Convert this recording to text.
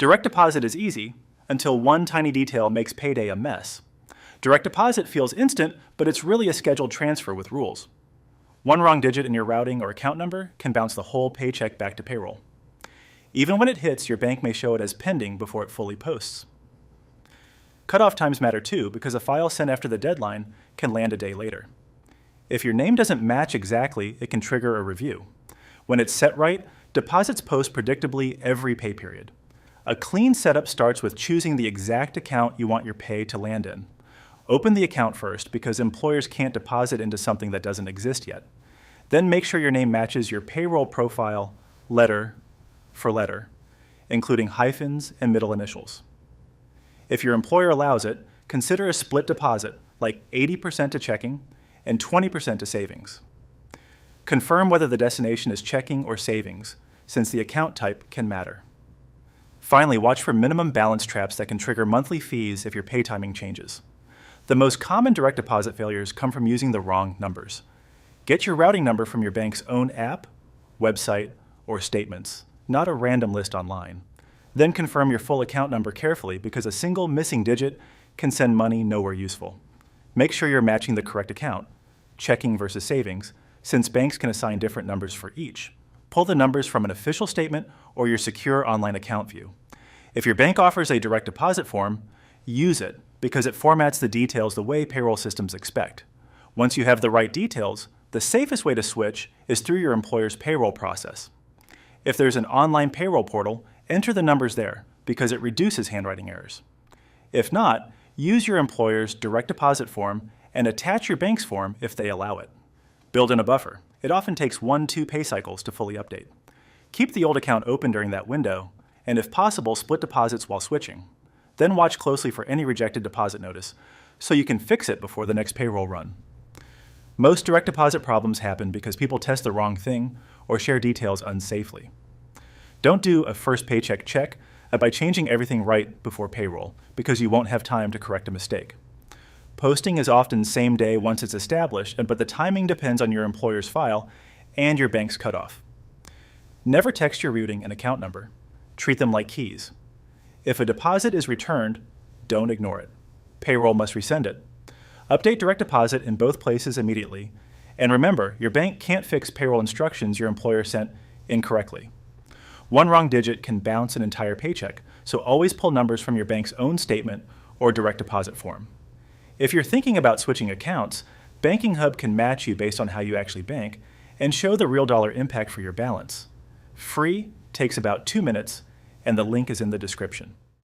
Direct deposit is easy until one tiny detail makes payday a mess. Direct deposit feels instant, but it's really a scheduled transfer with rules. One wrong digit in your routing or account number can bounce the whole paycheck back to payroll. Even when it hits, your bank may show it as pending before it fully posts. Cutoff times matter too, because a file sent after the deadline can land a day later. If your name doesn't match exactly, it can trigger a review. When it's set right, deposits post predictably every pay period. A clean setup starts with choosing the exact account you want your pay to land in. Open the account first, because employers can't deposit into something that doesn't exist yet. Then make sure your name matches your payroll profile letter for letter, including hyphens and middle initials. If your employer allows it, consider a split deposit, like 80% to checking and 20% to savings. Confirm whether the destination is checking or savings, since the account type can matter. Finally, watch for minimum balance traps that can trigger monthly fees if your pay timing changes. The most common direct deposit failures come from using the wrong numbers. Get your routing number from your bank's own app, website, or statements, not a random list online. Then confirm your full account number carefully, because a single missing digit can send money nowhere useful. Make sure you're matching the correct account, checking versus savings, since banks can assign different numbers for each. Pull the numbers from an official statement or your secure online account view. If your bank offers a direct deposit form, use it, because it formats the details the way payroll systems expect. Once you have the right details, the safest way to switch is through your employer's payroll process. If there's an online payroll portal, enter the numbers there, because it reduces handwriting errors. If not, use your employer's direct deposit form and attach your bank's form if they allow it. Build in a buffer. It often takes 1-2 pay cycles to fully update. Keep the old account open during that window, and if possible, split deposits while switching. Then watch closely for any rejected deposit notice, so you can fix it before the next payroll run. Most direct deposit problems happen because people test the wrong thing or share details unsafely. Don't do a first paycheck check by changing everything right before payroll, because you won't have time to correct a mistake. Posting is often same day once it's established, but the timing depends on your employer's file and your bank's cutoff. Never text your routing and account number. Treat them like keys. If a deposit is returned, don't ignore it. Payroll must resend it. Update direct deposit in both places immediately. And remember, your bank can't fix payroll instructions your employer sent incorrectly. One wrong digit can bounce an entire paycheck, so always pull numbers from your bank's own statement or direct deposit form. If you're thinking about switching accounts, BankingHub can match you based on how you actually bank and show the real dollar impact for your balance. Free, takes about 2 minutes, and the link is in the description.